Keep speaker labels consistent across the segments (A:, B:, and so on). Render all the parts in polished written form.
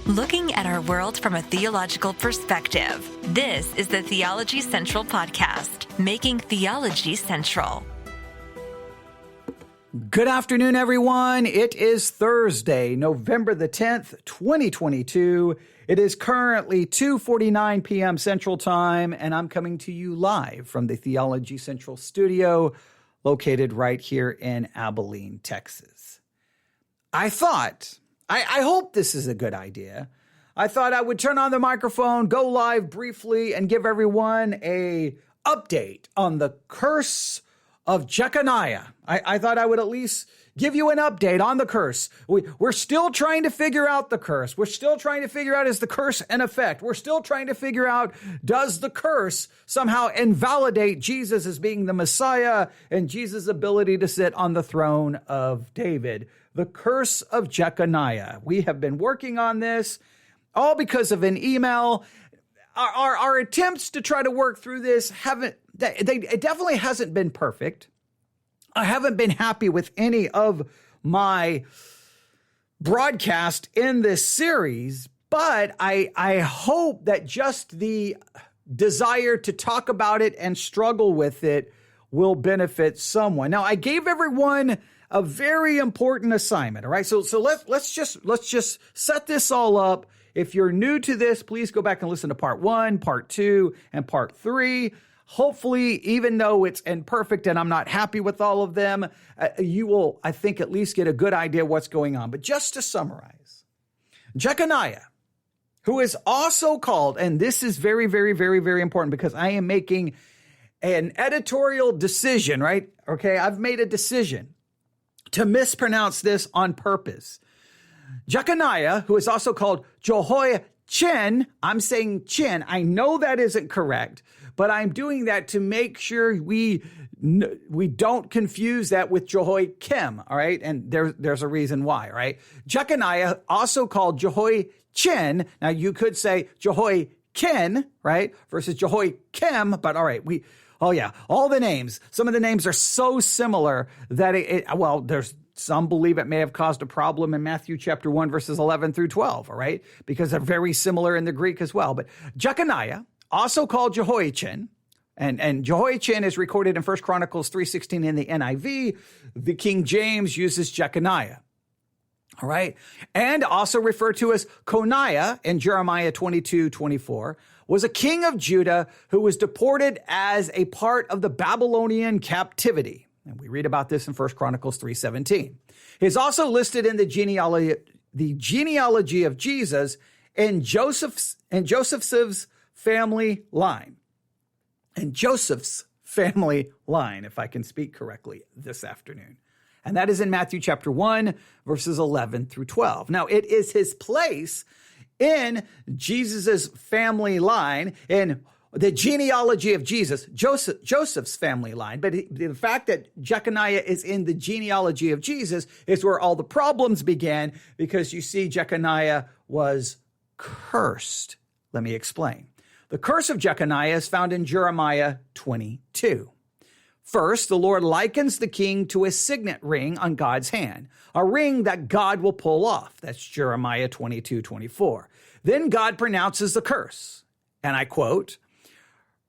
A: Looking at our world from a theological perspective. This is the Theology Central Podcast, making theology central.
B: Good afternoon, everyone. It is Thursday, November the 10th, 2022. It is currently 2:49 p.m. Central Time, and I'm coming to you live from the Theology Central studio located right here in Abilene, Texas. I hope this is a good idea. I thought I would turn on the microphone, go live briefly, and give everyone a update on the curse of Jeconiah. I thought I would at least give you an update on the curse. We're still trying to figure out the curse. We're still trying to figure out, is the curse in effect? We're still trying to figure out, does the curse somehow invalidate Jesus as being the Messiah and Jesus' ability to sit on the throne of David? The curse of Jeconiah. We have been working on this all because of an email. Our attempts to try to work through this it definitely hasn't been perfect. I haven't been happy with any of my broadcast in this series, but I hope that just the desire to talk about it and struggle with it will benefit someone. Now, I gave everyone a very important assignment, all right? So let's just set this all up. If you're new to this, please go back and listen to part 1, part 2, and part 3. Hopefully, even though it's imperfect and I'm not happy with all of them, you will, I think, at least get a good idea what's going on. But just to summarize, Jeconiah, who is also called, and this is very, very, very, very important because I am making an editorial decision, right? Okay, I've made a decision to mispronounce this on purpose. Jeconiah, who is also called Jehoiachin, I'm saying chin. I know that isn't correct, but I'm doing that to make sure we don't confuse that with Jehoiakim, all right? And there's a reason why, right? Jeconiah, also called Jehoiachin. Now, you could say Jehoiakim, right, versus Jehoiakim, but all right, all the names. Some of the names are so similar that there's some believe it may have caused a problem in Matthew chapter 1, verses 11 through 12, all right? Because they're very similar in the Greek as well. But Jeconiah, also called Jehoiachin, and Jehoiachin is recorded in 1 Chronicles 3:16 in the NIV. The King James uses Jeconiah, all right? And also referred to as Coniah in Jeremiah 22:24, was a king of Judah who was deported as a part of the Babylonian captivity. And we read about this in 1 Chronicles 3:17. He's also listed in the genealogy of Jesus in Joseph's family line. And Joseph's family line, if I can speak correctly this afternoon. And that is in Matthew chapter 1, verses 11 through 12. Now, it is his place in Jesus's family line, in the genealogy of Jesus, Joseph's family line. But the fact that Jeconiah is in the genealogy of Jesus is where all the problems began, because you see, Jeconiah was cursed. Let me explain. The curse of Jeconiah is found in Jeremiah 22. First, the Lord likens the king to a signet ring on God's hand, a ring that God will pull off. That's Jeremiah 22:24. Then God pronounces the curse, and I quote,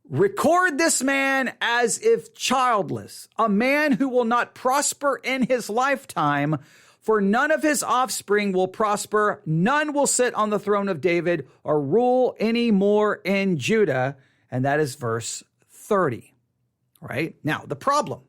B: "Record this man as if childless, a man who will not prosper in his lifetime, for none of his offspring will prosper, none will sit on the throne of David or rule anymore in Judah." And that is verse 30, right? Now, the problem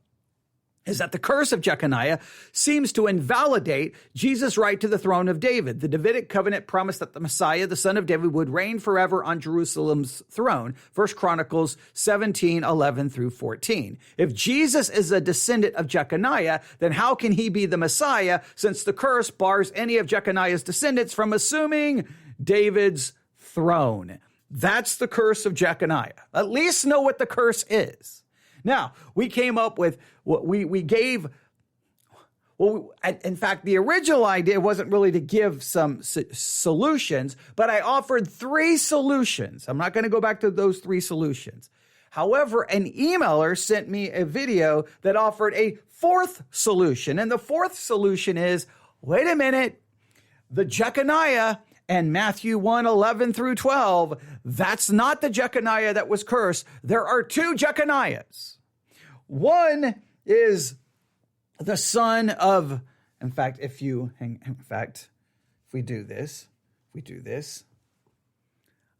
B: is that the curse of Jeconiah seems to invalidate Jesus' right to the throne of David. The Davidic covenant promised that the Messiah, the son of David, would reign forever on Jerusalem's throne. 1 Chronicles 17:11 through 14. If Jesus is a descendant of Jeconiah, then how can he be the Messiah, since the curse bars any of Jeconiah's descendants from assuming David's throne? That's the curse of Jeconiah. At least know what the curse is. Now, we came up with what we gave. Well, in fact, the original idea wasn't really to give some solutions, but I offered 3 solutions. I'm not going to go back to those 3 solutions. However, an emailer sent me a video that offered a 4th solution. And the 4th solution is, wait a minute, the Jeconiah and Matthew 1:11 through 12, that's not the Jeconiah that was cursed. There are two Jeconiahs. One is the son of, if we do this,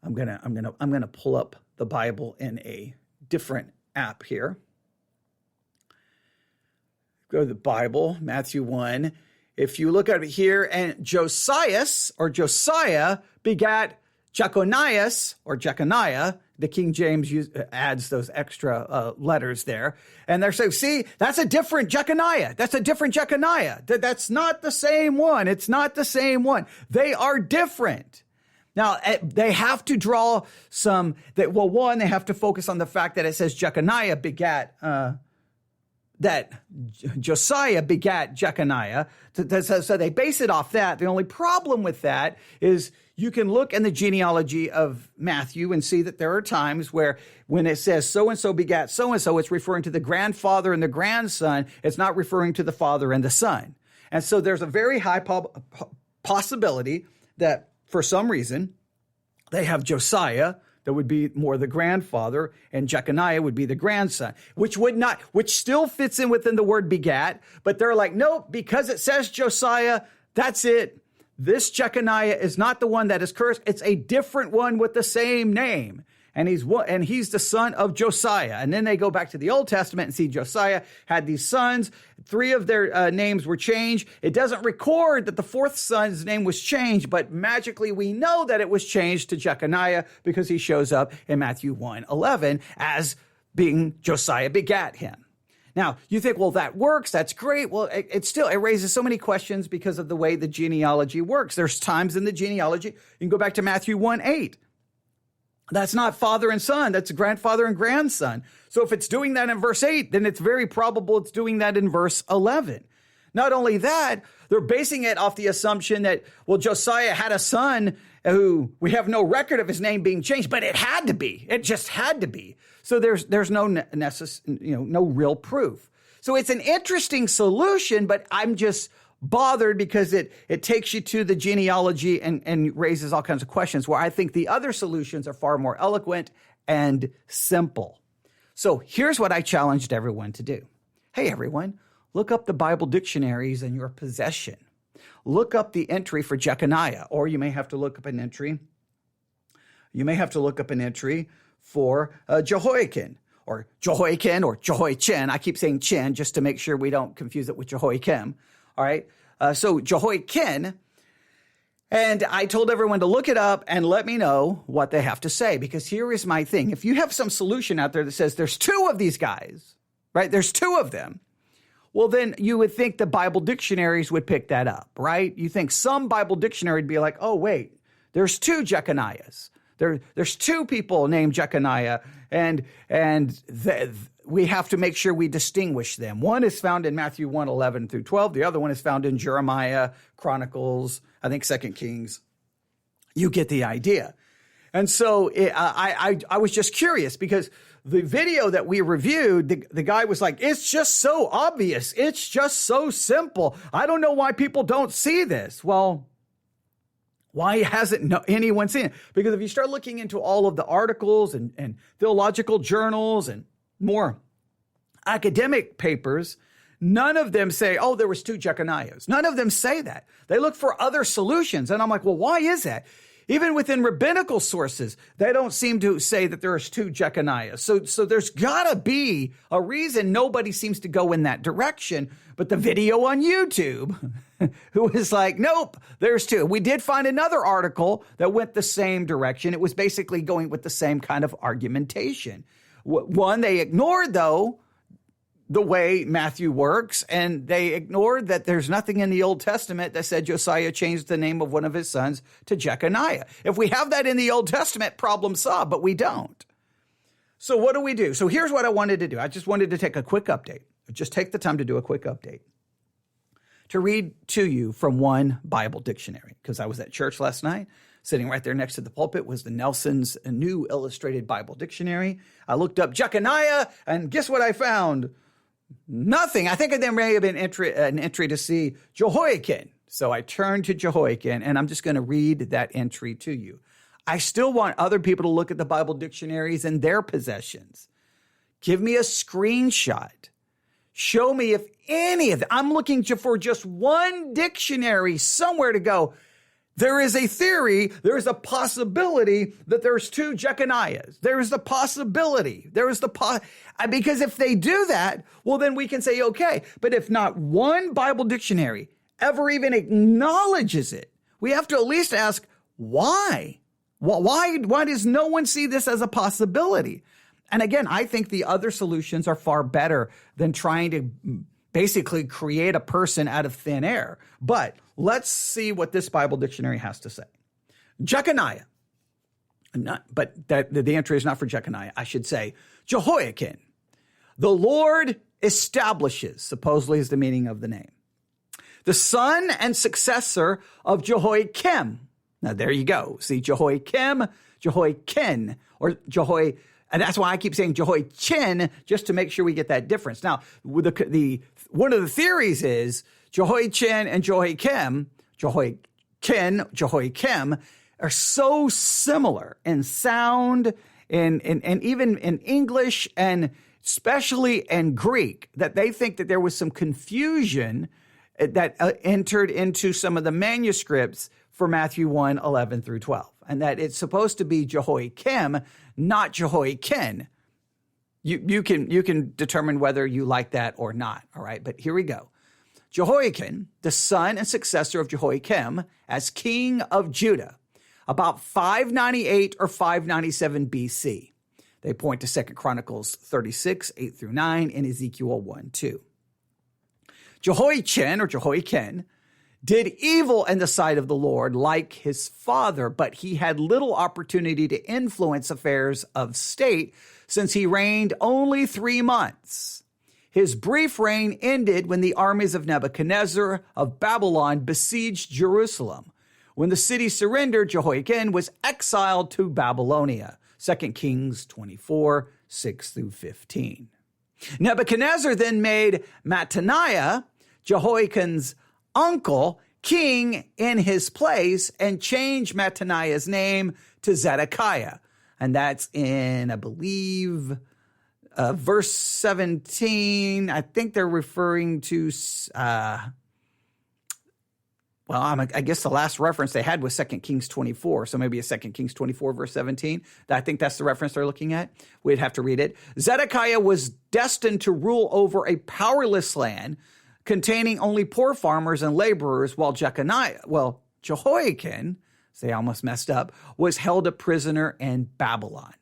B: I'm gonna pull up the Bible in a different app here. Go to the Bible, Matthew 1. If you look at it here, and Josiah begat Jeconiah, the King James adds those extra letters there. And they're saying, see, that's a different Jeconiah. That's a different Jeconiah. That's not the same one. It's not the same one. They are different. Now, they have to draw they have to focus on the fact that it says Jeconiah begat that Josiah begat Jeconiah. So they base it off that. The only problem with that is you can look in the genealogy of Matthew and see that there are times where when it says so-and-so begat so-and-so, it's referring to the grandfather and the grandson. It's not referring to the father and the son. And so there's a very high possibility that for some reason they have Josiah that would be more the grandfather, and Jeconiah would be the grandson, which still fits in within the word begat, but they're like, nope, because it says Josiah, that's it. This Jeconiah is not the one that is cursed. It's a different one with the same name. And he's the son of Josiah. And then they go back to the Old Testament and see Josiah had these sons. 3 of their names were changed. It doesn't record that the 4th son's name was changed, but magically we know that it was changed to Jeconiah because he shows up in Matthew 1:11 as being Josiah begat him. Now, you think, well, that works. That's great. Well, it raises so many questions because of the way the genealogy works. There's times in the genealogy, you can go back to Matthew 1:8. That's not father and son. That's grandfather and grandson. So if it's doing that in verse 8, then it's very probable it's doing that in verse 11. Not only that, they're basing it off the assumption that, well, Josiah had a son who we have no record of his name being changed, but it had to be. It just had to be. So there's no no real proof. So it's an interesting solution, but I'm just bothered because it takes you to the genealogy and raises all kinds of questions where I think the other solutions are far more eloquent and simple. So here's what I challenged everyone to do. Hey, everyone, look up the Bible dictionaries in your possession. Look up the entry for Jeconiah, or you may have to look up an entry. You may have to look up an entry for Jehoiakim, or Jehoiakim, or Jehoiachin. I keep saying chin just to make sure we don't confuse it with Jehoiakim. All right. So Jehoiakim, and I told everyone to look it up and let me know what they have to say, because here is my thing. If you have some solution out there that says there's 2 of these guys, right? There's 2 of them. Well, then you would think the Bible dictionaries would pick that up, right? You think some Bible dictionary would be like, oh, wait, there's 2 Jeconiahs. There's 2 people named Jeconiah, and we have to make sure we distinguish them. One is found in Matthew 1:11 through 12. The other one is found in Jeremiah, Chronicles, I think 2 Kings. You get the idea. And so I was just curious because the video that we reviewed, the guy was like, it's just so obvious. It's just so simple. I don't know why people don't see this. Well, why hasn't anyone seen it? Because if you start looking into all of the articles and theological journals and more academic papers, none of them say, oh, there was 2 Jeconiahs. None of them say that. They look for other solutions. And I'm like, well, why is that? Even within rabbinical sources, they don't seem to say that there's 2 Jeconiahs. So there's got to be a reason nobody seems to go in that direction. But the video on YouTube, who is like, nope, there's 2. We did find another article that went the same direction. It was basically going with the same kind of argumentation. One, they ignored, though, the way Matthew works, and they ignored that there's nothing in the Old Testament that said Josiah changed the name of one of his sons to Jeconiah. If we have that in the Old Testament, problem solved, but we don't. So what do we do? So here's what I wanted to do. I just wanted to take a quick update. Just take the time to do a quick update. To read to you from one Bible dictionary, because I was at church last night. Sitting right there next to the pulpit was the Nelson's New Illustrated Bible Dictionary. I looked up Jeconiah, and guess what I found? Nothing. I think there may have been an entry to see Jehoiakim. So I turned to Jehoiakim, and I'm just going to read that entry to you. I still want other people to look at the Bible dictionaries in their possessions. Give me a screenshot. Show me if any of them. I'm looking for just one dictionary somewhere to go. There is a theory, there is a possibility that there's two Jeconiahs. There is the possibility. Because if they do that, well, then we can say, okay. But if not one Bible dictionary ever even acknowledges it, we have to at least ask, why? Why does no one see this as a possibility? And again, I think the other solutions are far better than trying to basically create a person out of thin air. But let's see what this Bible dictionary has to say. Jeconiah. The entry is not for Jeconiah. I should say Jehoiakim. The Lord establishes, supposedly is the meaning of the name. The son and successor of Jehoiakim. Now, there you go. See, Jehoiakim, Jehoiakim, or Jehoiakim. And that's why I keep saying Jehoiachin, just to make sure we get that difference. Now, one of the theories is Jehoiachin and Jehoiakim are so similar in sound and even in English and especially in Greek that they think that there was some confusion that entered into some of the manuscripts for Matthew 1:11 through 12. And that it's supposed to be Jehoiakim, not Jehoiachin. You can determine whether you like that or not, all right? But here we go. Jehoiakim, the son and successor of Jehoiakim, as king of Judah, about 598 or 597 BC. They point to 2 Chronicles 36, 8 through 9, and Ezekiel 1:2. Jehoiachin or Jehoiakim did evil in the sight of the Lord like his father, but he had little opportunity to influence affairs of state since he reigned only 3 months. His brief reign ended when the armies of Nebuchadnezzar of Babylon besieged Jerusalem. When the city surrendered, Jehoiakim was exiled to Babylonia. 2 Kings 24, 6 through 15. Nebuchadnezzar then made Mattaniah, Jehoiakim's uncle, king in his place and changed Mattaniah's name to Zedekiah. And that's in, I believe, verse 17. I think they're referring to, I guess the last reference they had was 2 Kings 24. So maybe a 2 Kings 24, verse 17. I think that's the reference they're looking at. We'd have to read it. Zedekiah was destined to rule over a powerless land containing only poor farmers and laborers, while Jehoiakim, they almost messed up, was held a prisoner in Babylon.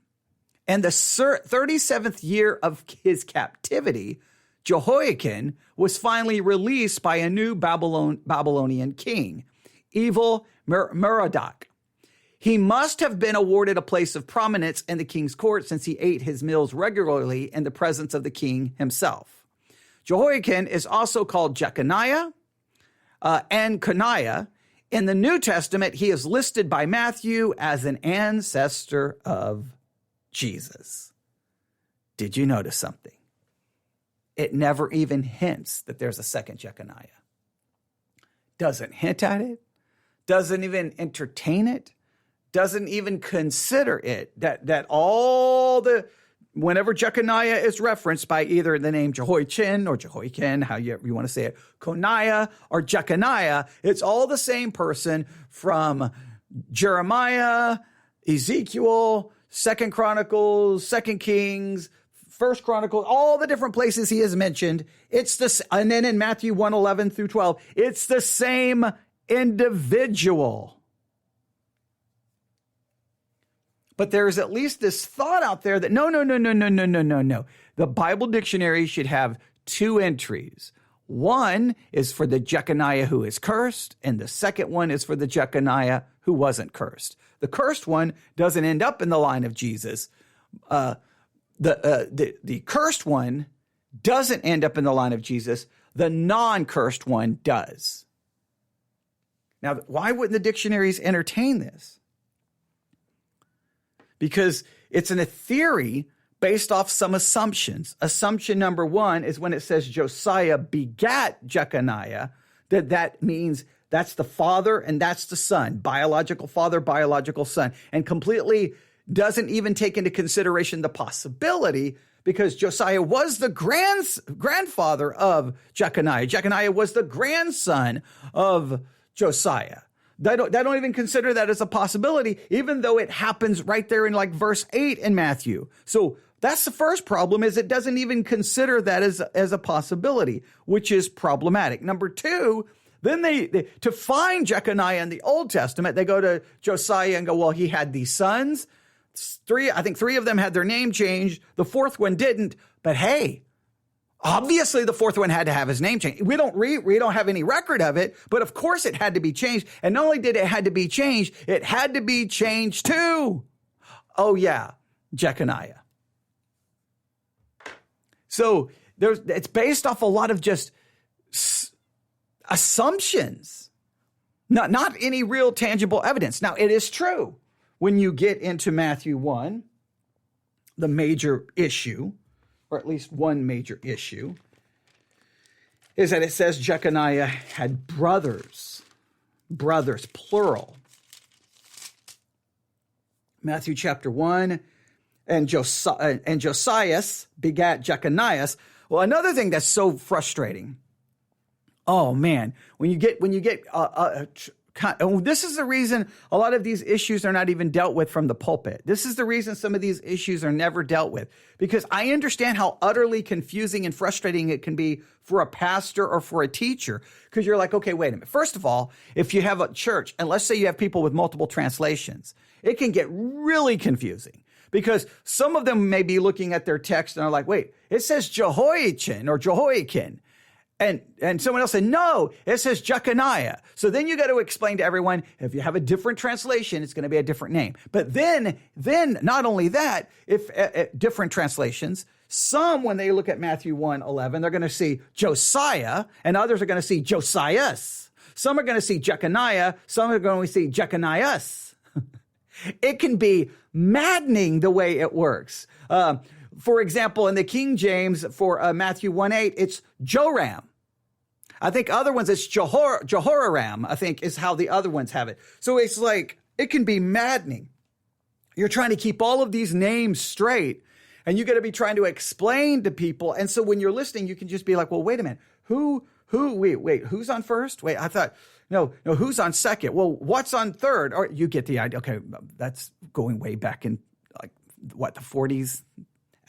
B: In the 37th year of his captivity, Jehoiakim was finally released by a new Babylonian king, evil Merodach. He must have been awarded a place of prominence in the king's court since he ate his meals regularly in the presence of the king himself. Jehoiakim is also called Jeconiah and Coniah. In the New Testament, he is listed by Matthew as an ancestor of Jesus. Did you notice something? It never even hints that there's a second Jeconiah. Doesn't hint at it, doesn't even entertain it, doesn't even consider it, whenever Jeconiah is referenced by either the name Jehoiachin or Jehoiakim, however you want to say it, Coniah or Jeconiah, it's all the same person from Jeremiah, Ezekiel, 2 Chronicles, 2 Kings, 1 Chronicles, all the different places he is mentioned. It's this, and then in Matthew 1:11 through 12, it's the same individual. But there's at least this thought out there that no. The Bible dictionary should have 2 entries. One is for the Jeconiah who is cursed, and the second one is for the Jeconiah who wasn't cursed. The cursed one doesn't end up in the line of Jesus. The cursed one doesn't end up in the line of Jesus. The non-cursed one does. Now, why wouldn't the dictionaries entertain this? Because it's a theory based off some assumptions. Assumption number 1 is when it says Josiah begat Jeconiah, that means That's the father and that's the son, biological father, biological son, and completely doesn't even take into consideration the possibility because Josiah was the grandfather of Jeconiah. Jeconiah was the grandson of Josiah. They don't even consider that as a possibility, even though it happens right there in like verse 8 in Matthew. So that's the first problem, is it doesn't even consider that as a possibility, which is problematic. Number two, then they to find Jeconiah in the Old Testament, they go to Josiah and go, well, he had these sons. I think three of them had their name changed. The fourth one didn't. But hey, obviously the fourth one had to have his name changed. We don't have any record of it, but of course it had to be changed. And not only did it had to be changed, it had to be changed too. Oh yeah, Jeconiah. So it's based off a lot of just assumptions, not any real tangible evidence. Now, it is true when you get into Matthew 1, the major issue, or at least one major issue, is that it says Jeconiah had brothers, plural. Matthew chapter 1, and Josias begat Jeconiah. Well, another thing that's so frustrating. Oh man, when you get this is the reason a lot of these issues are not even dealt with from the pulpit. This is the reason some of these issues are never dealt with, because I understand how utterly confusing and frustrating it can be for a pastor or for a teacher, because you're like, okay, wait a minute. First of all, if you have a church, and let's say you have people with multiple translations, it can get really confusing, because some of them may be looking at their text and are like, wait, it says Jehoiachin or Jehoiakim. And someone else said, no, it says Jeconiah. So then you got to explain to everyone, if you have a different translation, it's going to be a different name. But then not only that, if different translations, some, when they look at Matthew 1:11, they're going to see Josiah, and others are going to see Josias. Some are going to see Jeconiah. Some are going to see Jeconias. It can be maddening the way it works. For example, in the King James for Matthew 1:8, it's Joram. I think other ones, it's Jehoram, I think is how the other ones have it. So it's like, it can be maddening. You're trying to keep all of these names straight, and you got to be trying to explain to people. And so when you're listening, you can just be like, well, wait a minute. Wait, who's on first? Wait, I thought, no, who's on second? Well, what's on third? Or you get the idea. Okay, that's going way back in like, what, the 40s?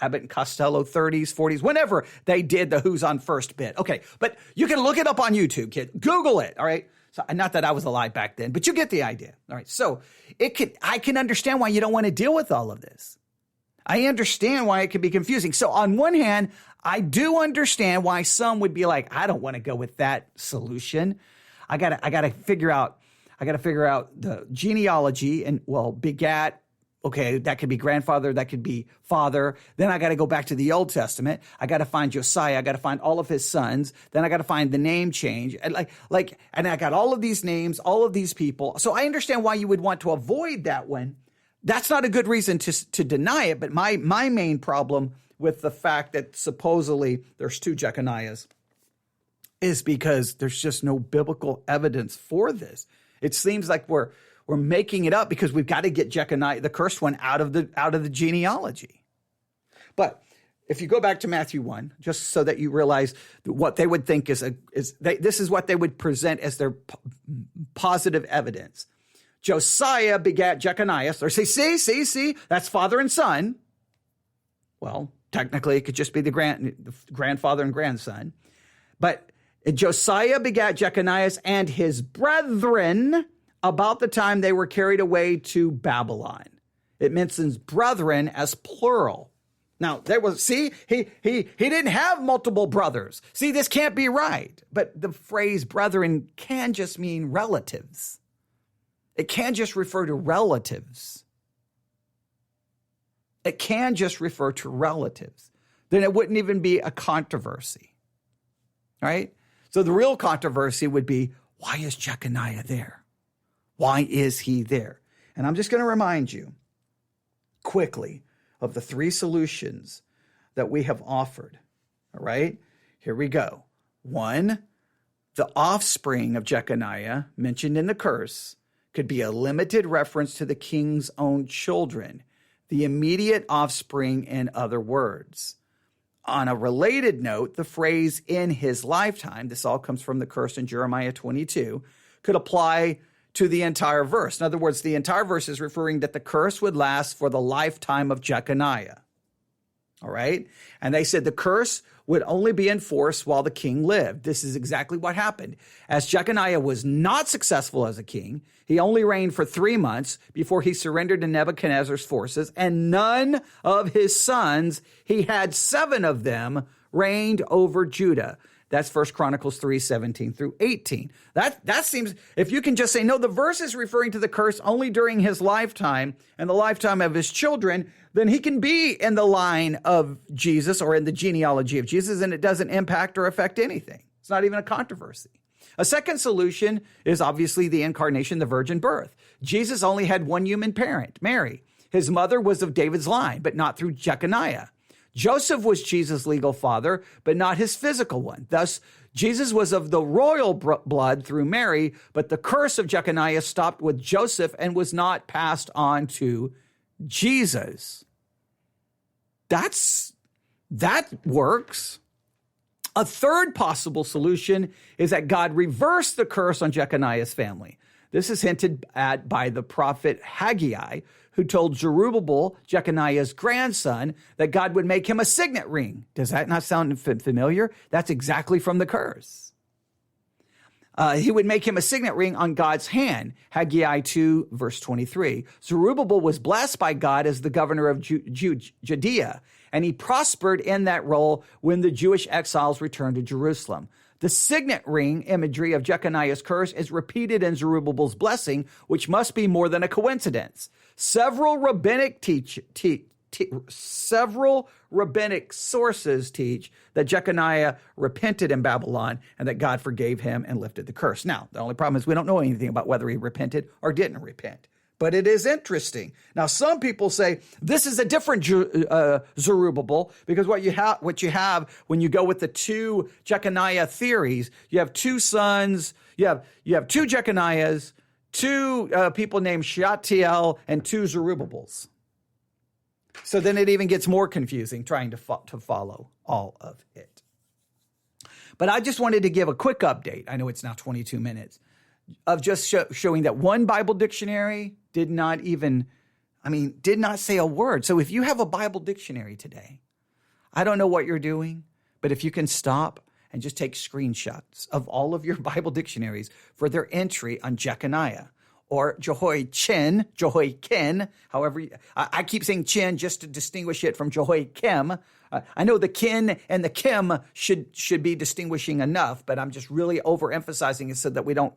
B: Abbott and Costello, 30s, 40s, whenever they did the who's on first bit. Okay, but you can look it up on YouTube, kid. Google it, all right? So, not that I was alive back then, but you get the idea, all right? So I can understand why you don't want to deal with all of this. I understand why it can be confusing. So on one hand, I do understand why some would be like, I don't want to go with that solution. I gotta figure out the genealogy and, well, begat. Okay, that could be grandfather, that could be father. Then I got to go back to the Old Testament. I got to find Josiah. I got to find all of his sons. Then I got to find the name change. And and I got all of these names, all of these people. So I understand why you would want to avoid that one. That's not a good reason to deny it. But my main problem with the fact that supposedly there's two Jeconiahs is because there's just no biblical evidence for this. It seems like we're making it up because we've got to get Jeconiah, the cursed one, out of the genealogy. But if you go back to Matthew 1, just so that you realize what they would think this is what they would present as their positive evidence. Josiah begat Jeconiah. They say, see, that's father and son. Well, technically it could just be the grandfather and grandson. But Josiah begat Jeconiah and his brethren about the time they were carried away to Babylon. It mentions brethren as plural. Now, he didn't have multiple brothers. See, this can't be right. But the phrase brethren can just mean relatives. It can just refer to relatives. It can just refer to relatives. Then it wouldn't even be a controversy, right? So the real controversy would be, why is Jeconiah there? Why is he there? And I'm just going to remind you quickly of the three solutions that we have offered. All right, here we go. One, The offspring of Jeconiah, mentioned in the curse, could be a limited reference to the king's own children, the immediate offspring, in other words. On a related note, the phrase "in his lifetime," this all comes from the curse in Jeremiah 22, could apply to the entire verse. In other words, the entire verse is referring that the curse would last for the lifetime of Jeconiah. All right? And they said the curse would only be enforced while the king lived. This is exactly what happened. As Jeconiah was not successful as a king, he only reigned for 3 months before he surrendered to Nebuchadnezzar's forces, and none of his sons, he had 7 of them, reigned over Judah. That's 1 Chronicles 3:17 through 18. That seems, if you can just say, no, the verse is referring to the curse only during his lifetime and the lifetime of his children, then he can be in the line of Jesus or in the genealogy of Jesus, and it doesn't impact or affect anything. It's not even a controversy. A second solution is obviously the incarnation, the virgin birth. Jesus only had one human parent, Mary. His mother was of David's line, but not through Jeconiah. Joseph was Jesus' legal father, but not his physical one. Thus, Jesus was of the royal blood through Mary, but the curse of Jeconiah stopped with Joseph and was not passed on to Jesus. That works. A third possible solution is that God reversed the curse on Jeconiah's family. This is hinted at by the prophet Haggai, who told Zerubbabel, Jeconiah's grandson, that God would make him a signet ring. Does that not sound familiar? That's exactly from the curse. He would make him a signet ring on God's hand. Haggai 2, verse 23. Zerubbabel was blessed by God as the governor of Judea, and he prospered in that role when the Jewish exiles returned to Jerusalem. The signet ring imagery of Jeconiah's curse is repeated in Zerubbabel's blessing, which must be more than a coincidence. Several rabbinic sources teach that Jeconiah repented in Babylon and that God forgave him and lifted the curse. Now, the only problem is we don't know anything about whether he repented or didn't repent. But it is interesting. Now, some people say this is a different Zerubbabel, because what you have when you go with the two Jeconiah theories, you have 2 sons, you have 2 Jeconiahs, 2 people named Shealtiel, and 2 Zerubbabels. So then it even gets more confusing trying to follow all of it. But I just wanted to give a quick update. I know it's now 22 minutes of just showing that one Bible dictionary did not say a word. So if you have a Bible dictionary today, I don't know what you're doing, but if you can stop and just take screenshots of all of your Bible dictionaries for their entry on Jeconiah or Jehoiachin, however, I keep saying chin just to distinguish it from Jehoiakim. I know the kin and the kim should be distinguishing enough, but I'm just really overemphasizing it so that we don't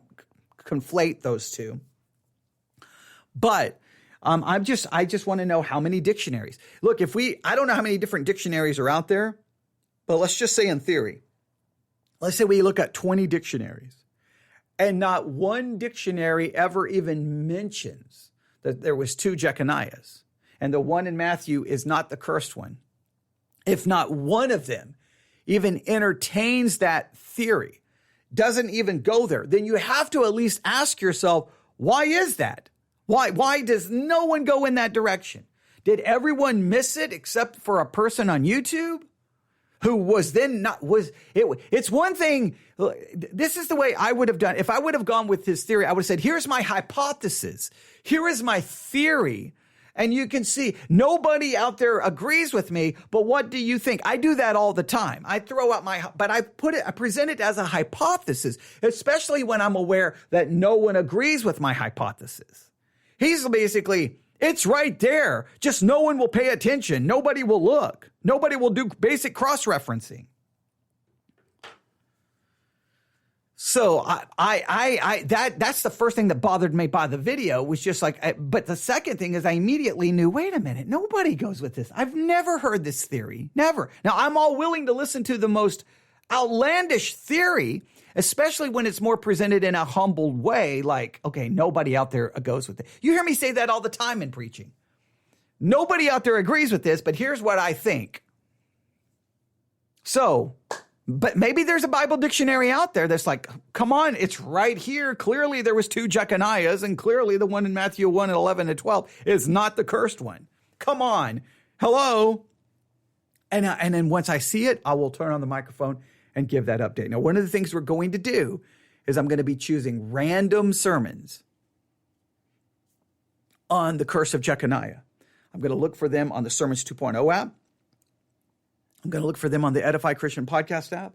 B: conflate those two. But I just want to know how many dictionaries. Look, I don't know how many different dictionaries are out there, but let's just say in theory, let's say we look at 20 dictionaries and not one dictionary ever even mentions that there was 2 Jeconiahs, and the one in Matthew is not the cursed one. If not one of them even entertains that theory, doesn't even go there, then you have to at least ask yourself, why is that? Why does no one go in that direction? Did everyone miss it except for a person on YouTube who was then it's one thing. This is the way I would have done. If I would have gone with his theory, I would have said, here's my hypothesis. Here is my theory. And you can see nobody out there agrees with me, but what do you think? I do that all the time. I throw out but I present it as a hypothesis, especially when I'm aware that no one agrees with my hypothesis. He's basically, it's right there. Just no one will pay attention. Nobody will look. Nobody will do basic cross-referencing. So that's the first thing that bothered me by the video, was just like, but the second thing is I immediately knew, wait a minute, nobody goes with this. I've never heard this theory, never. Now I'm all willing to listen to the most outlandish theory, especially when it's more presented in a humbled way, like, okay, nobody out there goes with it. You hear me say that all the time in preaching. Nobody out there agrees with this, but here's what I think. So But maybe there's a Bible dictionary out there that's like, come on, it's right here. Clearly there was 2 Jeconiahs, and clearly the one in Matthew 1 and 11 and 12 is not the cursed one. Come on. Hello. And then once I see it, I will turn on the microphone and give that update. Now, one of the things we're going to do is I'm going to be choosing random sermons on the curse of Jeconiah. I'm going to look for them on the Sermons 2.0 app. I'm going to look for them on the Edify Christian Podcast app.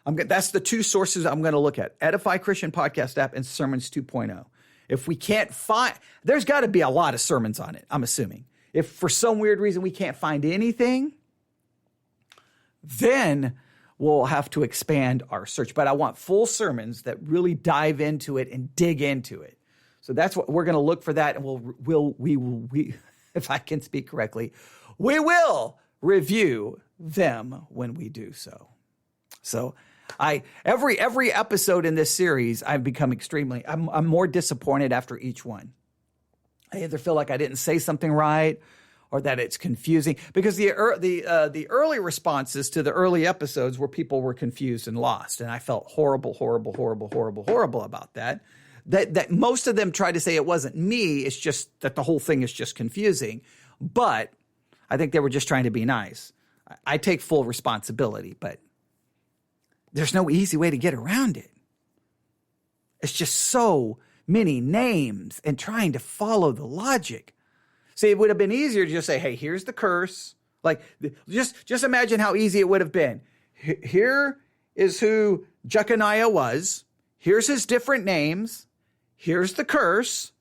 B: That's the 2 sources I'm going to look at, Edify Christian Podcast app and Sermons 2.0. If we can't find, there's got to be a lot of sermons on it, I'm assuming. If for some weird reason we can't find anything, then we'll have to expand our search. But I want full sermons that really dive into it and dig into it. So that's what we're going to look for that. And we if I can speak correctly, we will review them when we do so. So every episode in this series, I've become I'm more disappointed after each one. I either feel like I didn't say something right or that it's confusing, because the early responses to the early episodes where people were confused and lost. And I felt horrible about that. That most of them tried to say it wasn't me. It's just that the whole thing is just confusing. But I think they were just trying to be nice. I take full responsibility, but there's no easy way to get around it. It's just so many names and trying to follow the logic. See, it would have been easier to just say, hey, here's the curse. Like, just imagine how easy it would have been. Here is who Jeconiah was. Here's his different names. Here's the curse.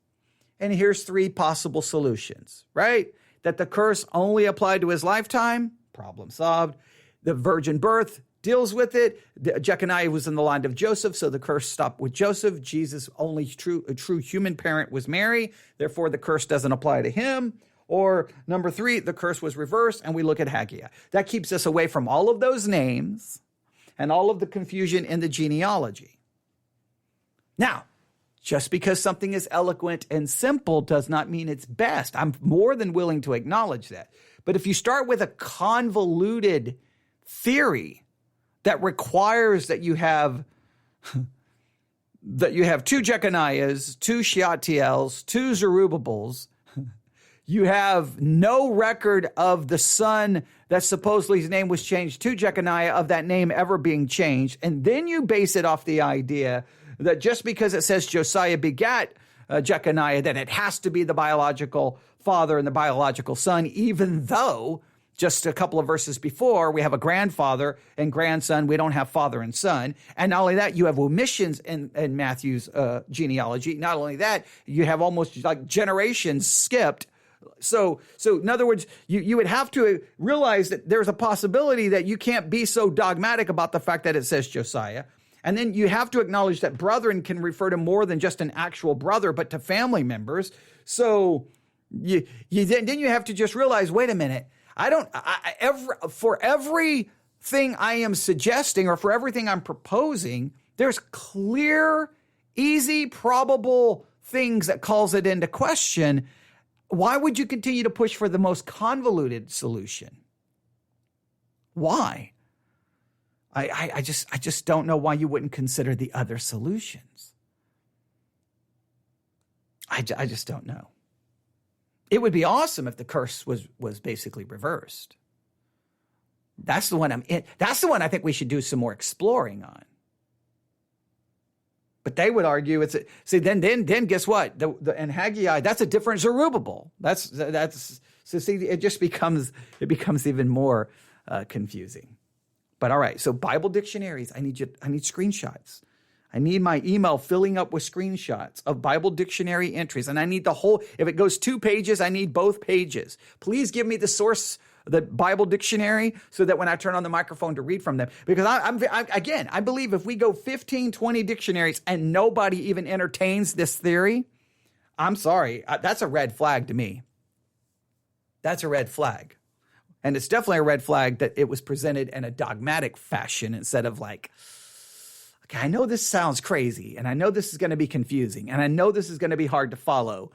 B: And here's 3 possible solutions, right? That the curse only applied to his lifetime, problem solved. The virgin birth deals with it. Jeconiah was in the line of Joseph, so the curse stopped with Joseph. Jesus' only true human parent was Mary. Therefore, the curse doesn't apply to him. Or number 3, the curse was reversed, and we look at Haggai. That keeps us away from all of those names and all of the confusion in the genealogy. Now, just because something is eloquent and simple does not mean it's best. I'm more than willing to acknowledge that. But if you start with a convoluted theory that requires that you have 2 Jeconiahs, 2 Shealtiels, 2 Zerubbabels, you have no record of the son that supposedly his name was changed to Jeconiah, of that name ever being changed, and then you base it off the idea that just because it says Josiah begat Jeconiah, that it has to be the biological father and the biological son, even though just a couple of verses before we have a grandfather and grandson. We don't have father and son. And not only that, you have omissions in Matthew's genealogy. Not only that, you have almost like generations skipped. So in other words, you would have to realize that there's a possibility that you can't be so dogmatic about the fact that it says Josiah. And then you have to acknowledge that brethren can refer to more than just an actual brother, but to family members. So then you have to just realize, wait a minute, for everything I am suggesting or for everything I'm proposing, there's clear, easy, probable things that calls it into question. Why would you continue to push for the most convoluted solution? Why? I just don't know why you wouldn't consider the other solutions. I just don't know. It would be awesome if the curse was basically reversed. That's the one that's the one I think we should do some more exploring on. But they would argue then guess what? And Haggai, that's a different Zerubbabel. It just becomes even more confusing. But all right, so Bible dictionaries, I need screenshots. I need my email filling up with screenshots of Bible dictionary entries. And I need if it goes 2 pages, I need both pages. Please give me the source, the Bible dictionary, so that when I turn on the microphone to read from them. Because I believe if we go 15, 20 dictionaries and nobody even entertains this theory, I'm sorry, that's a red flag to me. That's a red flag. And it's definitely a red flag that it was presented in a dogmatic fashion instead of like, okay, I know this sounds crazy, and I know this is going to be confusing, and I know this is going to be hard to follow,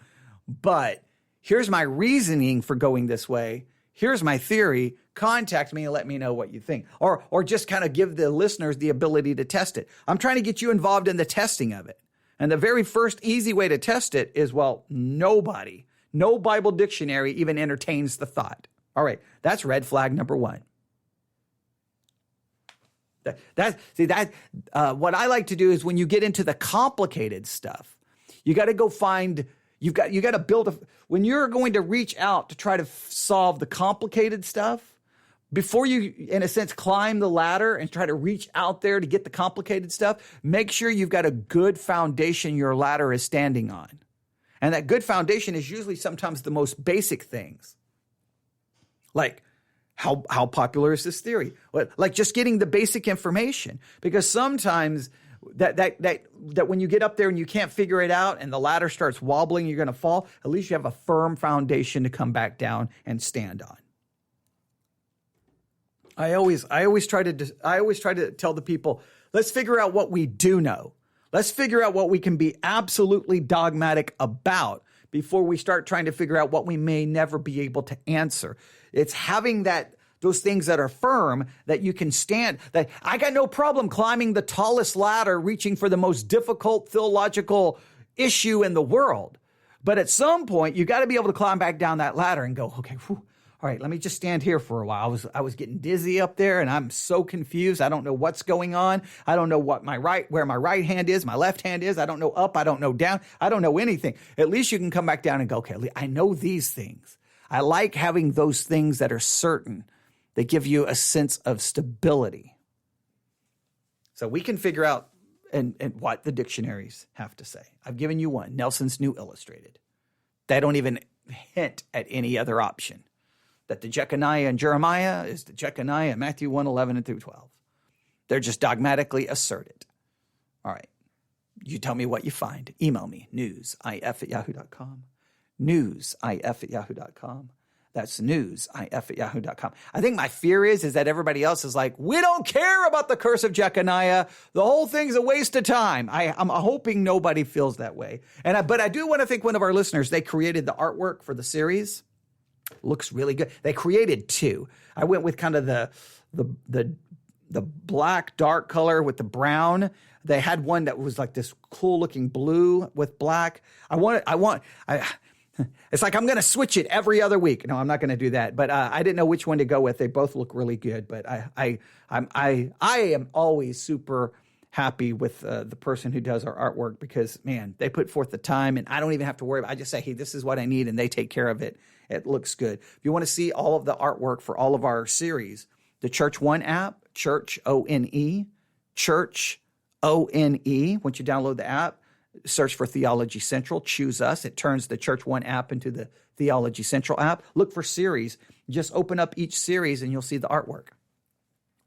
B: but here's my reasoning for going this way. Here's my theory. contact me and let me know what you think. Or just kind of give the listeners the ability to test it. I'm trying to get you involved in the testing of it. And the very first easy way to test it is, well, no Bible dictionary even entertains the thought. All right, that's red flag number one. What I like to do is when you get into the complicated stuff, you got to go find, you got to build when you're going to reach out to try to solve the complicated stuff, before you, in a sense, climb the ladder and try to reach out there to get the complicated stuff, make sure you've got a good foundation your ladder is standing on. And that good foundation is usually sometimes the most basic things. Like, how popular is this theory? Like just getting the basic information, because sometimes that when you get up there and you can't figure it out and the ladder starts wobbling, you're going to fall. At least you have a firm foundation to come back down and stand on. I always try to tell the people, let's figure out what we do know. Let's figure out what we can be absolutely dogmatic about before we start trying to figure out what we may never be able to answer. It's having those things that are firm that you can stand. That I got no problem climbing the tallest ladder, reaching for the most difficult theological issue in the world. But at some point, you got to be able to climb back down that ladder and go, okay, whew, all right, let me just stand here for a while. I was getting dizzy up there, and I'm so confused. I don't know what's going on. I don't know where my right hand is, my left hand is. I don't know up. I don't know down. I don't know anything. At least you can come back down and go, okay, I know these things. I like having those things that are certain. They give you a sense of stability. So we can figure out and what the dictionaries have to say. I've given you one, Nelson's New Illustrated. They don't even hint at any other option. That the Jeconiah in Jeremiah is the Jeconiah in Matthew 1:11 through 12. They're just dogmatically asserted. All right. You tell me what you find. Email me, newsif@yahoo.com. newsif@yahoo.com. That's newsif@yahoo.com. I think my fear is that everybody else is like, we don't care about the curse of Jeconiah. The whole thing's a waste of time. I'm hoping nobody feels that way. But I do want to thank one of our listeners. They created the artwork for the series. Looks really good. They created two. I went with kind of the black dark color with the brown. They had one that was like this cool looking blue with black. It's like I'm going to switch it every other week. No, I'm not going to do that. But I didn't know which one to go with. They both look really good. But I am always super happy with the person who does our artwork, because, man, they put forth the time and I don't even have to worry about it. I just say, hey, this is what I need, and they take care of it. It looks good. If you want to see all of the artwork for all of our series, the Church One app, Church O-N-E, Church O-N-E. Once you download the app, search for Theology Central, choose us. It turns the Church One app into the Theology Central app. Look for series. Just open up each series and you'll see the artwork.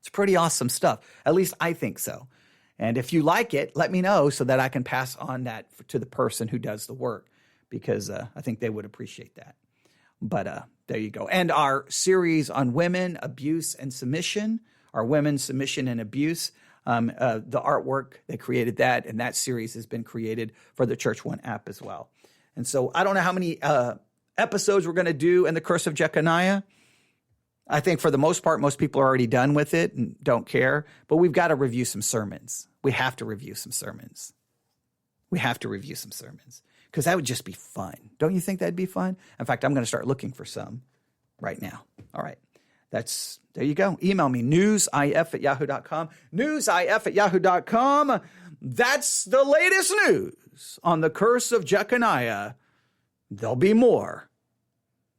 B: It's pretty awesome stuff. At least I think so. And if you like it, let me know so that I can pass on that to the person who does the work, because I think they would appreciate that. But there you go. And our series on women, abuse, and submission, our women, submission, and abuse, the artwork, they created that, and that series has been created for the Church One app as well. And so I don't know how many episodes we're going to do in the Curse of Jeconiah. I think for the most part, most people are already done with it and don't care. But we've got to review some sermons. We have to review some sermons. Because that would just be fun. Don't you think that'd be fun? In fact, I'm going to start looking for some right now. All right. There you go. Email me, newsif@yahoo.com. Newsif@yahoo.com. That's the latest news on the Curse of Jeconiah. There'll be more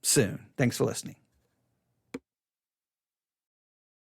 B: soon. Thanks for listening.